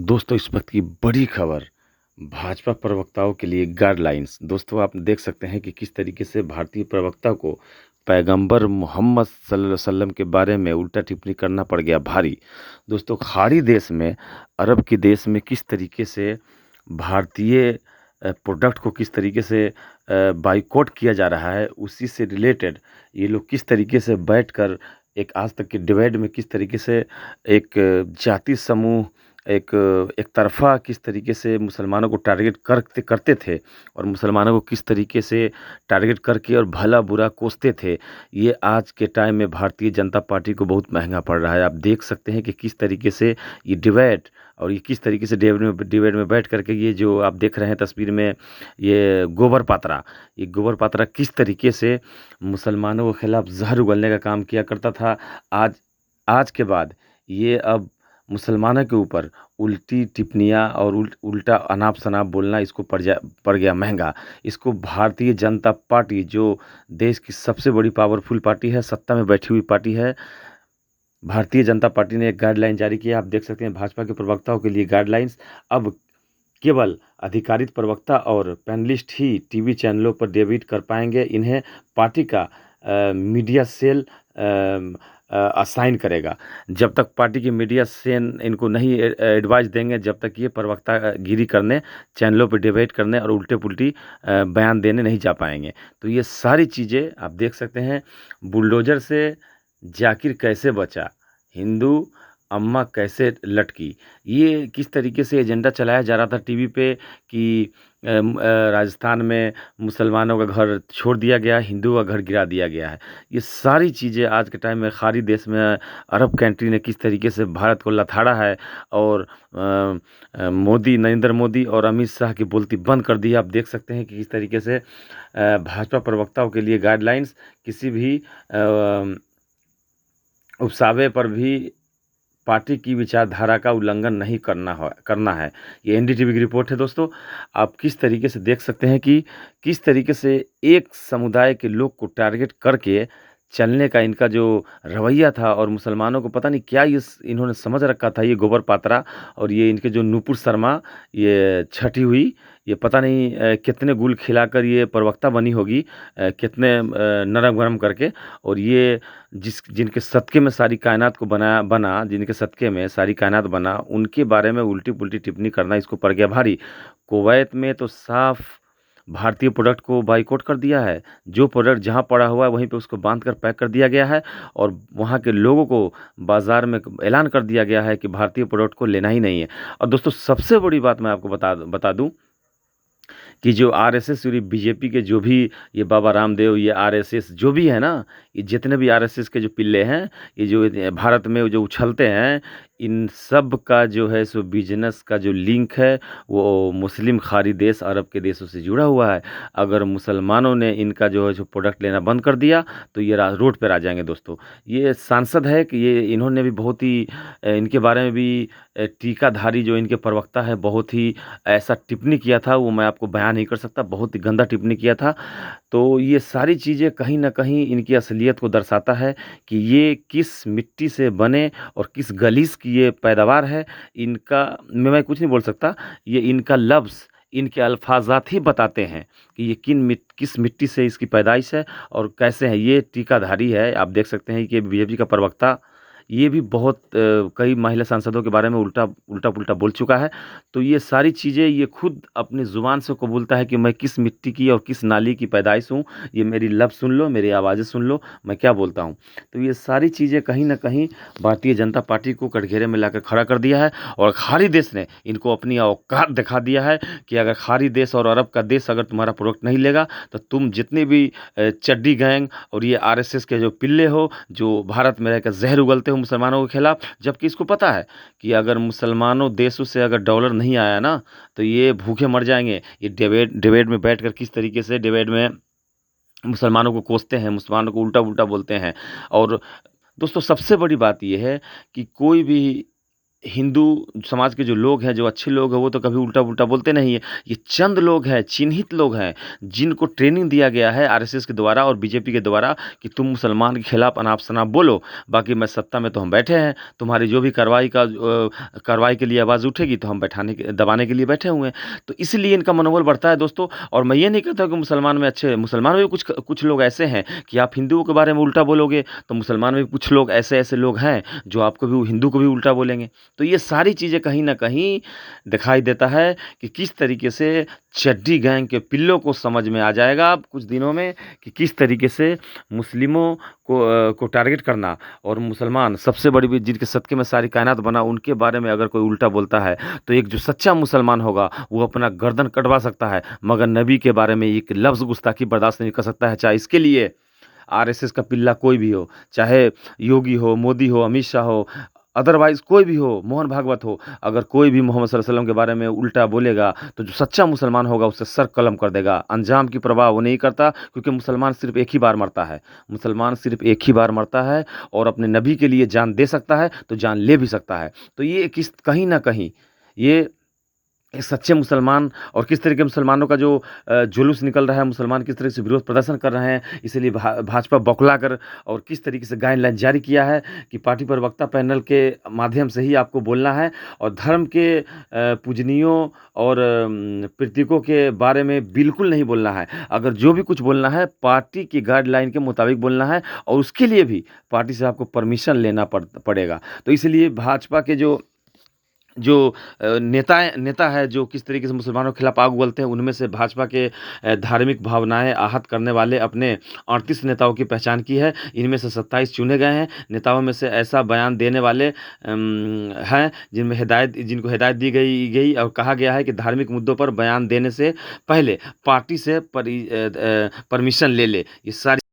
दोस्तों, इस वक्त की बड़ी खबर भाजपा प्रवक्ताओं के लिए गाइडलाइंस। दोस्तों, आप देख सकते हैं कि किस तरीके से भारतीय प्रवक्ता को पैगंबर मोहम्मद सल्लल्लाहु अलैहि वसल्लम के बारे में उल्टा टिप्पणी करना पड़ गया भारी। दोस्तों, खाड़ी देश में, अरब के देश में किस तरीके से भारतीय प्रोडक्ट को किस तरीके से बाइकआउट किया जा रहा है, उसी से रिलेटेड ये लोग किस तरीके से बैठकर एक आज तक के डिबेट में किस तरीके से एक जाति समूह एक एक तरफ़ा किस तरीके से मुसलमानों को टारगेट करते करते थे और मुसलमानों को किस तरीके से टारगेट करके और भला-बुरा कोसते थे, ये आज के टाइम में भारतीय जनता पार्टी को बहुत महँगा पड़ रहा है। आप देख सकते हैं कि किस तरीके से ये डिबेट और ये किस तरीके से डिबेट में बैठ कर के ये जो आप देख रहे हैं तस्वीर में, ये गोबर पात्रा किस तरीके से मुसलमानों के खिलाफ ज़हर उगलने का काम किया करता था। आज आज के बाद ये अब मुसलमानों के ऊपर उल्टी टिप्पणियाँ और उल्टा अनाप-शनाप बोलना इसको पड़ गया महँगा। इसको भारतीय जनता पार्टी, जो देश की सबसे बड़ी पावरफुल पार्टी है, सत्ता में बैठी हुई पार्टी है, भारतीय जनता पार्टी ने एक गाइडलाइन जारी की है। आप देख सकते हैं भाजपा के प्रवक्ताओं के लिए गाइडलाइंस अब केवल अधिकारित प्रवक्ता और पैनलिस्ट ही टीवी चैनलों पर डेबिट कर पाएँगे। इन्हें पार्टी का मीडिया सेल असाइन करेगा। जब तक पार्टी की मीडिया सेल इनको नहीं एडवाइस देंगे, जब तक ये प्रवक्ता गिरी करने, चैनलों पे डिबेट करने और उल्टे-पुल्टी बयान देने नहीं जा पाएँगे। तो ये सारी चीज़ें आप देख सकते हैं। बुलडोज़र से जाकिर कैसे बचा, हिंदू अम्मा कैसे लटकी, ये किस तरीके से एजेंडा चलाया जा रहा था टीवी पे कि राजस्थान में मुसलमानों का घर छोड़ दिया गया, हिंदुओं का घर गिरा दिया गया है। ये सारी चीज़ें आज के टाइम में खाड़ी देश में अरब कंट्री ने किस तरीके से भारत को लथाड़ा है और नरेंद्र मोदी और अमित शाह की बोलती बंद कर दी है। आप देख सकते हैं कि किस तरीके से भाजपा प्रवक्ताओं के लिए गाइडलाइंस किसी भी उकसावे पर भी पार्टी की विचारधारा का उल्लंघन नहीं करना है। ये एनडीटीवी की रिपोर्ट है दोस्तों। आप किस तरीके से देख सकते हैं कि किस तरीके से एक समुदाय के लोग को टारगेट करके चलने का इनका जो रवैया था और मुसलमानों को पता नहीं क्या इन्होंने समझ रखा था, ये गोबर पात्रा और ये इनके जो नुपुर शर्मा, ये छठी हुई, ये पता नहीं कितने गुल खिलाकर ये प्रवक्ता बनी होगी, कितने नरम-गरम करके, और ये जिनके सदक़े में सारी कायनात को जिनके सदक़े में सारी कायनात बना, उनके बारे में उल्टी-पुल्टी टिप्पणी करना इसको पड़ गया भारी। कुवैत में तो साफ़ भारतीय प्रोडक्ट को बायकॉट कर दिया है। जो प्रोडक्ट जहाँ पड़ा हुआ है वहीं पे उसको बाँध कर पैक कर दिया गया है और वहाँ के लोगों को बाज़ार में ऐलान कर दिया गया है कि भारतीय प्रोडक्ट को लेना ही नहीं है। और दोस्तों, सबसे बड़ी बात मैं आपको बता दूँ कि जो आरएसएस और बीजेपी के जो भी ये बाबा रामदेव, ये आरएसएस जो भी है ना, ये जितने भी आरएसएस के जो पिल्ले हैं, ये जो भारत में जो उछलते हैं, इन सब का जो है सो बिजनेस का जो लिंक है वो मुस्लिम खाड़ी देश, अरब के देशों से जुड़ा हुआ है। अगर मुसलमानों ने इनका जो है सो प्रोडक्ट लेना बंद कर दिया तो ये रोड पर आ जाएंगे दोस्तों। ये सांसद है कि ये इन्होंने भी बहुत ही इनके बारे में भी टीकाधारी जो इनके प्रवक्ता है, बहुत ही ऐसा टिप्पणी किया था, वो मैं आपको बयान नहीं कर सकता, बहुत ही गंदा टिप्पणी किया था। तो ये सारी चीज़ें कहीं न कहीं इनकी असलियत को दर्शाता है कि ये किस मिट्टी से बने और किस गलीस की ये पैदावार है। इनका मैं कुछ नहीं बोल सकता, ये इनका लफ्ज़, इनके अल्फ़ाज़ात ही बताते हैं कि ये किस मिट्टी से इसकी पैदाइश है और कैसे है। ये टीकाधारी है, आप देख सकते हैं कि बीजेपी का प्रवक्ता, ये भी बहुत कई महिला सांसदों के बारे में उल्टा-पुल्टा बोल चुका है। तो ये सारी चीज़ें ये खुद अपनी ज़ुबान से कबूलता है कि मैं किस मिट्टी की और किस नाली की पैदाइश हूँ। ये मेरी लफ्ज़ सुन लो, मेरी आवाज़ें सुन लो, मैं क्या बोलता हूँ। तो ये सारी चीज़ें कहीं न कहीं भारतीय जनता पार्टी को कटघरे में लाकर खड़ा कर दिया है और खाड़ी देश ने इनको अपनी औकात दिखा दिया है कि अगर खाड़ी देश और अरब का देश अगर तुम्हारा प्रोडक्ट नहीं लेगा तो तुम जितने भी चड्डी गैंग और ये आरएसएस के जो पिल्ले हो, जो भारत में रहकर ज़हर उगलते हो मुसलमानों के खिलाफ, जबकि इसको पता है कि अगर मुसलमानों देशों से अगर डॉलर नहीं आया ना तो ये भूखे मर जाएँगे। ये डिबेट में बैठकर किस तरीके से डिबेट में मुसलमानों को कोसते हैं, मुसलमानों को उल्टा-पुल्टा बोलते हैं। और दोस्तों, सबसे बड़ी बात ये है कि कोई भी हिंदू समाज के जो लोग हैं, जो अच्छे लोग हैं, वो तो कभी उल्टा-पुल्टा बोलते नहीं है। ये चंद लोग हैं, चिन्हित लोग हैं, जिनको ट्रेनिंग दिया गया है आरएसएस के द्वारा और बीजेपी के द्वारा कि तुम मुसलमान के खिलाफ अनाप-शनाप बोलो, बाकी मैं सत्ता में तो हम बैठे हैं, तुम्हारी जो भी कार्रवाई के लिए आवाज़ उठेगी तो हम दबाने के लिए बैठे हुए हैं। तो इसलिए इनका मनोबल बढ़ता है दोस्तों। और मैं ये नहीं कहता कि मुसलमान में अच्छे, मुसलमान में भी कुछ कुछ लोग ऐसे हैं कि आप हिंदुओं के बारे में उल्टा बोलोगे, तो मुसलमान में भी कुछ लोग ऐसे-ऐसे लोग हैं, जो आपको भी हिंदू को भी उल्टा बोलेंगे। तो ये सारी चीज़ें कहीं न कहीं दिखाई देता है कि किस तरीके से चड्डी गैंग के पिल्लों को समझ में आ जाएगा अब कुछ दिनों में कि किस तरीके से मुस्लिमों को टारगेट करना, और मुसलमान सबसे बड़ी भी जिनके सदक़े में सारी कायनात बना, उनके बारे में अगर कोई उल्टा बोलता है, तो एक जो सच्चा मुसलमान होगा, वो अपना गर्दन कटवा सकता है, मगर नबी के बारे में एक लफ्ज़ गुस्ताखी बर्दाश्त नहीं कर सकता है, चाहे इसके लिए आरएसएस का पिल्ला कोई भी हो, चाहे योगी हो, मोदी हो, अमित शाह हो, अदरवाइज़ कोई भी हो, मोहन भागवत हो, अगर कोई भी मोहम्मद सल्लल्लाहु अलैहि वसल्लम के बारे में उल्टा बोलेगा, तो जो सच्चा मुसलमान होगा उससे सर कलम कर देगा। अंजाम की परवाह वो नहीं करता, क्योंकि मुसलमान सिर्फ़ एक ही बार मरता है। मुसलमान सिर्फ़ एक ही बार मरता है और अपने नबी के लिए जान दे सकता है, तो जान ले भी सकता है। तो ये कहीं न कहीं ये एक सच्चे मुसलमान, और किस तरह के मुसलमानों का जो जुलूस निकल रहा है, मुसलमान किस तरह से विरोध प्रदर्शन कर रहे हैं, इसीलिए भाजपा बौखला कर और किस तरीके से गाइडलाइन जारी किया है कि पार्टी प्रवक्ता पैनल के माध्यम से ही आपको बोलना है, और धर्म के पूजनियों और प्रतीकों के बारे में बिल्कुल नहीं बोलना है। अगर जो भी कुछ बोलना है, पार्टी की गाइडलाइन के मुताबिक बोलना है, और उसके लिए भी पार्टी से आपको परमिशन लेना पड़ेगा। तो इसलिए भाजपा के जो जो नेता है, जो किस तरीके से मुसलमानों के खिलाफ आग उगलते हैं, उनमें से भाजपा के धार्मिक भावनाएँ आहत करने वाले अपने 38 नेताओं की पहचान की है। इनमें से 27 चुने गए हैं। नेताओं में से ऐसा बयान देने वाले हैं जिनको हिदायत दी गई और कहा गया है कि धार्मिक मुद्दों पर बयान देने से पहले पार्टी से परमिशन ले ले। ये सारी